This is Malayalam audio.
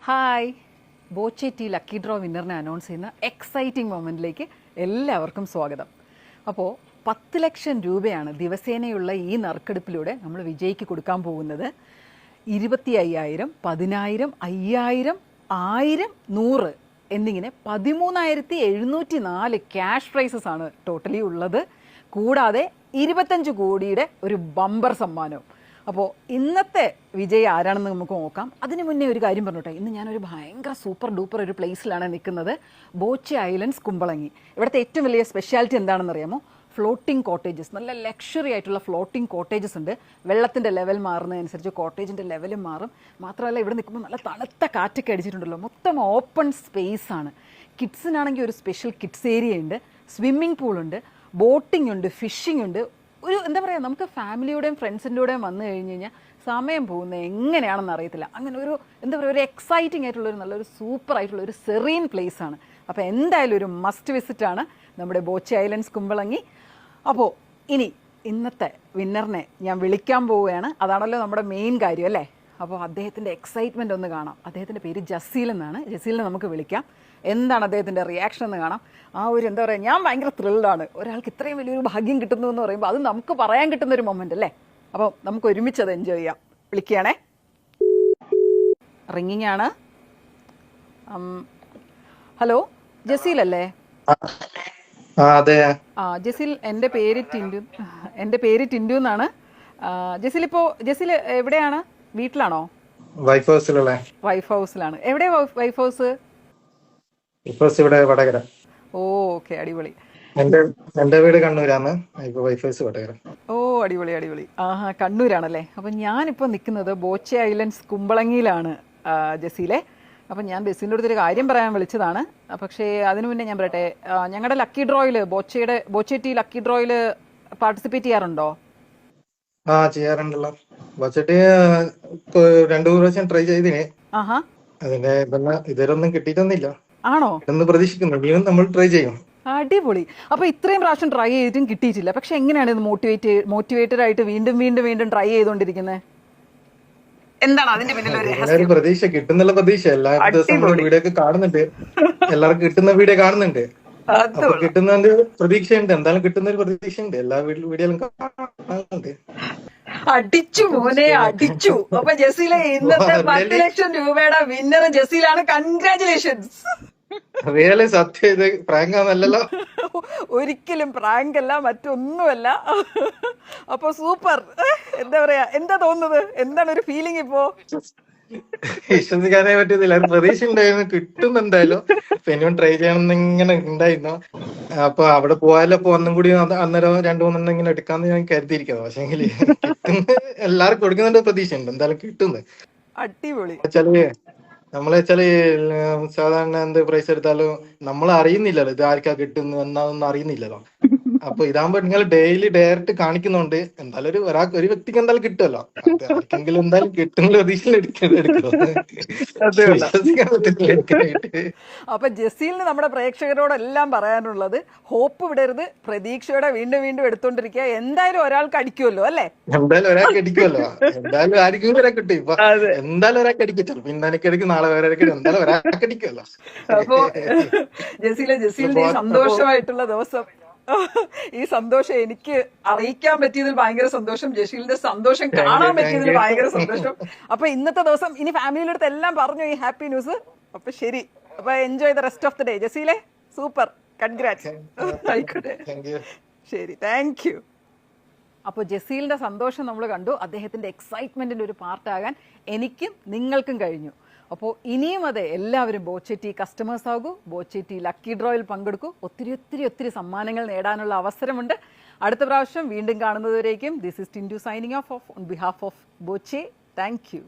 Hi, Boche tea lucky draw വിന്നറിനെ അനൗൺസ് ചെയ്യുന്ന എക്സൈറ്റിംഗ് മൊമെൻറ്റിലേക്ക് എല്ലാവർക്കും സ്വാഗതം. അപ്പോൾ 10 ലക്ഷം രൂപയാണ് ദിവസേനയുള്ള ഈ നറുക്കെടുപ്പിലൂടെ നമ്മൾ വിജയിക്ക് കൊടുക്കാൻ പോകുന്നത്. 25,000, 10,000, 5,000, 1,000, 100 എന്നിങ്ങനെ 13,704 ക്യാഷ് പ്രൈസസ് ആണ് ടോട്ടലി ഉള്ളത്. കൂടാതെ 25 കോടിയുടെ ഒരു ബമ്പർ സമ്മാനവും. അപ്പോൾ ഇന്നത്തെ വിജയി ആരാണെന്ന് നമുക്ക് നോക്കാം. അതിന് മുന്നേ ഒരു കാര്യം പറഞ്ഞോട്ടെ, ഇന്ന് ഞാനൊരു ഭയങ്കര സൂപ്പർ ഡൂപ്പർ ഒരു പ്ലേസിലാണ് നിൽക്കുന്നത്. ബോച്ചെ ഐലൻഡ്സ്, കുമ്പളങ്ങി. ഇവിടുത്തെ ഏറ്റവും വലിയ സ്പെഷ്യാലിറ്റി എന്താണെന്ന് അറിയാമോ? Floating cottages. നല്ല ലക്ഷറി ആയിട്ടുള്ള ഫ്ലോട്ടിംഗ് കോട്ടേജസ് ഉണ്ട്. വെള്ളത്തിൻ്റെ ലെവൽ മാറുന്നതനുസരിച്ച് കോട്ടേജിൻ്റെ ലെവലും മാറും. മാത്രമല്ല ഇവിടെ നിൽക്കുമ്പോൾ നല്ല തണുത്ത കാറ്റൊക്കെ അടിച്ചിട്ടുണ്ടല്ലോ. മൊത്തം ഓപ്പൺ സ്പേസ് ആണ്. കിഡ്സിനാണെങ്കിൽ ഒരു സ്പെഷ്യൽ കിഡ്സ് ഏരിയ ഉണ്ട്, സ്വിമ്മിംഗ് പൂളുണ്ട്, ബോട്ടിംഗ് ഉണ്ട്, ഫിഷിംഗ് ഉണ്ട്. ഒരു എന്താ പറയുക, നമുക്ക് ഫാമിലിയുടെയും ഫ്രണ്ട്സിൻ്റെ കൂടെയും വന്നു കഴിഞ്ഞ് കഴിഞ്ഞാൽ സമയം പോകുന്നത് എങ്ങനെയാണെന്ന് അറിയത്തില്ല. അങ്ങനെ ഒരു എന്താ പറയുക, ഒരു എക്സൈറ്റിംഗ് ആയിട്ടുള്ളൊരു നല്ലൊരു സൂപ്പർ ആയിട്ടുള്ള ഒരു സെറീൻ പ്ലേസ് ആണ്. അപ്പോൾ എന്തായാലും ഒരു മസ്റ്റ് വിസിറ്റ് ആണ് നമ്മുടെ ബോച്ചെ ഐലൻഡ്സ്, കുമ്പളങ്ങി. അപ്പോൾ ഇനി ഇന്നത്തെ വിന്നറിനെ ഞാൻ വിളിക്കാൻ പോവുകയാണ്. അതാണല്ലോ നമ്മുടെ മെയിൻ കാര്യം അല്ലേ? അപ്പോൾ അദ്ദേഹത്തിൻ്റെ എക്സൈറ്റ്മെൻറ്റ് ഒന്ന് കാണാം. അദ്ദേഹത്തിൻ്റെ പേര് ജസീൽ എന്നാണ്. ജസീലിനെ നമുക്ക് വിളിക്കാം. എന്താണ് അദ്ദേഹത്തിൻ്റെ റിയാക്ഷൻ എന്ന് കാണാം. ആ ഒരു എന്താ പറയുക, ഞാൻ ഭയങ്കര ത്രില്ഡാണ്. ഒരാൾക്ക് ഇത്രയും വലിയൊരു ഭാഗ്യം കിട്ടുന്നു എന്ന് പറയുമ്പോൾ അത് നമുക്ക് പറയാൻ കിട്ടുന്ന ഒരു മൊമെൻ്റ് അല്ലേ? അപ്പോൾ നമുക്ക് ഒരുമിച്ച് അത് എൻജോയ് ചെയ്യാം. വിളിക്കുകയാണേ. റിങ്ങിങ് ആണ്. ഹലോ, ജസീൽ അല്ലേ? ജസീൽ, എൻ്റെ പേര് ടിൻഡു എന്നാണ്. ജസീൽ എവിടെയാണ്? വീട്ടിലാണോ? വൈഫ് ഹൗസിലാണ്. എവിടെയാ വൈഫ് ഹൗസ്? ഇവിടെ വടകര. ഓക്കെ, അടിപൊളി. എന്റെ വീട് കണ്ണൂരാണ്. Wife house Vadakara. ഓ, അടിപൊളി. ആഹാ, കണ്ണൂരാണല്ലേ? അപ്പം ഞാനിപ്പോൾ നിൽക്കുന്നത് ബോച്ചെ ഐലൻഡ്സ്, കുമ്പളങ്ങിയിലാണ് ജസീലെ. അപ്പം ഞാൻ ബസ്സിൻ്റെ അടുത്തൊരു കാര്യം പറയാൻ വിളിച്ചതാണ്. പക്ഷേ അതിനു മുന്നേ ഞാൻ പറയട്ടെ, ഞങ്ങളുടെ ലക്കി ഡ്രോയിൽ, ബോച്ചെ ടി ലക്കി ഡ്രോയിൽ പാർട്ടിസിപ്പേറ്റ് ചെയ്യാറുണ്ടോ? ചെയ്യാറുണ്ടല്ലോ. ബഡ്ജറ്റ് 2 പ്രാവശ്യം ട്രൈ ചെയ്തിന്. അതിന്റെ ഇതുവരെ ഒന്നും കിട്ടിയിട്ടൊന്നുമില്ല. ആണോ? എന്ന് പ്രതീക്ഷിക്കുന്നു. ഇനിയും നമ്മൾ ട്രൈ ചെയ്യും. അടിപൊളി. അപ്പൊ ഇത്രയും പ്രാവശ്യം ട്രൈ ചെയ്തിട്ടും കിട്ടിയിട്ടില്ല. പക്ഷെ എങ്ങനെയാണ് ഇത് മോട്ടിവേറ്റഡ് ആയിട്ട് വീണ്ടും ട്രൈ ചെയ്തോണ്ടിരിക്കുന്നത്? എന്താണ് അതിന്റെ പിന്നിൽ? പ്രതീക്ഷ കിട്ടുന്നുള്ള പ്രതീക്ഷ. എല്ലാ ദിവസവും വീഡിയോ ഒക്കെ കാണുന്നുണ്ട്. എല്ലാവർക്കും കിട്ടുന്ന വീഡിയോ കാണുന്നുണ്ട്. അപ്പൊ കിട്ടുന്നതിന്റെ പ്രതീക്ഷയുണ്ട്. എന്തായാലും കിട്ടുന്ന ഒരു പ്രതീക്ഷയുണ്ട്. എല്ലാ വീഡിയോയിലും കാണുന്നുണ്ട്. അടിച്ചു മോനെ, അടിച്ചു. അപ്പൊ ജസീലെ, ഇന്നത്തെ 10 ലക്ഷം രൂപയുടെ വിന്നർ ജസീലാണ്. കൺഗ്രാറ്റുലേഷൻസ്. റിയലി സത്യം, ഇത് പ്രാങ്കാന്നല്ലോ. ഒരിക്കലും പ്രാങ്ക് അല്ല, മറ്റൊന്നുമല്ല. അപ്പൊ സൂപ്പർ. എന്താ പറയാ, എന്താ തോന്നുന്നത്? എന്താണ് ഒരു ഫീലിംഗ് ഇപ്പോ? വിശ്വസിക്കാനേ പറ്റുന്നില്ല. പ്രതീക്ഷ ഉണ്ടായിരുന്നു കിട്ടും എന്തായാലും. പിന്നെ ട്രൈ ചെയ്യണമെന്ന് ഇങ്ങനെ ഉണ്ടായിരുന്നു. അപ്പൊ അവിടെ പോയാലപ്പോ ഒന്നും കൂടി അന്നേരം 2-3 ഇങ്ങനെ എടുക്കാന്ന് ഞാൻ കരുതിയിരിക്കുന്നത്. പക്ഷെങ്കിൽ കിട്ടുന്ന എല്ലാവർക്കും കൊടുക്കുന്നുണ്ട്, പ്രതീക്ഷ ഉണ്ട് എന്തായാലും കിട്ടുന്നത്. അടിപൊളി. നമ്മളെച്ചാല് സാധാരണ എന്ത് പ്രൈസ് എടുത്താലും നമ്മൾ അറിയുന്നില്ലല്ലോ ഇത് ആർക്കാ കിട്ടുന്നു എന്നാതൊന്നും അറിയുന്നില്ലല്ലോ. അപ്പൊ ഇതാകുമ്പോ നിങ്ങൾ ഡെയിലി ഡയറക്റ്റ് കാണിക്കുന്നുണ്ട്. എന്തായാലും ഒരു വ്യക്തിക്ക് എന്തായാലും കിട്ടുമല്ലോ. ആർക്കെങ്കിലും എന്തായാലും കിട്ടുന്ന പ്രതീക്ഷയിൽ എടുക്കണോ? അപ്പൊ ജസീലിന് നമ്മുടെ പ്രേക്ഷകരോടെല്ലാം പറയാനുള്ളത്, ഹോപ്പ് വിടരുത്, പ്രതീക്ഷയോടെ വീണ്ടും എടുത്തോണ്ടിരിക്കുക. എന്തായാലും ഒരാൾക്ക് അടിക്കുമല്ലോ അല്ലേ? എന്തായാലും ഒരാൾക്ക് അടിക്കുമല്ലോ. എന്തായാലും ആർക്കും ഒരാൾക്ക് കിട്ടും. ഇപ്പൊ എന്തായാലും ഒരാൾക്ക് അടിക്കും. ചിലപ്പോ ഇന്ന് എനിക്ക് അടിക്കും, നാളെ വേറെ എന്തായാലും ഒരാൾക്ക് അടിക്കുമല്ലോ. അപ്പൊ ജസീലിന്റെ സന്തോഷമായിട്ടുള്ള ദിവസം, ഈ സന്തോഷം എനിക്ക് അറിയിക്കാൻ പറ്റിയതിൽ ഭയങ്കര സന്തോഷം. ജസീലിന്റെ സന്തോഷം കാണാൻ പറ്റിയതിൽ ഭയങ്കര സന്തോഷം. അപ്പൊ ഇന്നത്തെ ദിവസം ഇനി ഫാമിലിയുടെ അടുത്ത് എല്ലാം പറഞ്ഞു ഈ ഹാപ്പി ന്യൂസ്. അപ്പൊ ശരി, അപ്പൊ enjoy the rest of the day ജസീലെ. Super, congrats. ആയിക്കോട്ടെ, ശരി, താങ്ക് യു. അപ്പോൾ ജസീലിന്റെ സന്തോഷം നമ്മൾ കണ്ടു. അദ്ദേഹത്തിന്റെ എക്സൈറ്റ്മെന്റിന്റെ ഒരു പാർട്ടാകാൻ എനിക്കും നിങ്ങൾക്കും കഴിഞ്ഞു. അപ്പോൾ ഇനിയും അതെ, എല്ലാവരും ബോച്ചെ ടി കസ്റ്റമേഴ്സ് ആകൂ, ബോച്ചെ ടി ലക്കി ഡ്രോയിൽ പങ്കെടുക്കൂ. ഒത്തിരി സമ്മാനങ്ങൾ നേടാനുള്ള അവസരമുണ്ട്. അടുത്ത പ്രാവശ്യം വീണ്ടും കാണുന്നതുവരേക്കും this is Tindu signing off on behalf of Boche. Thank U.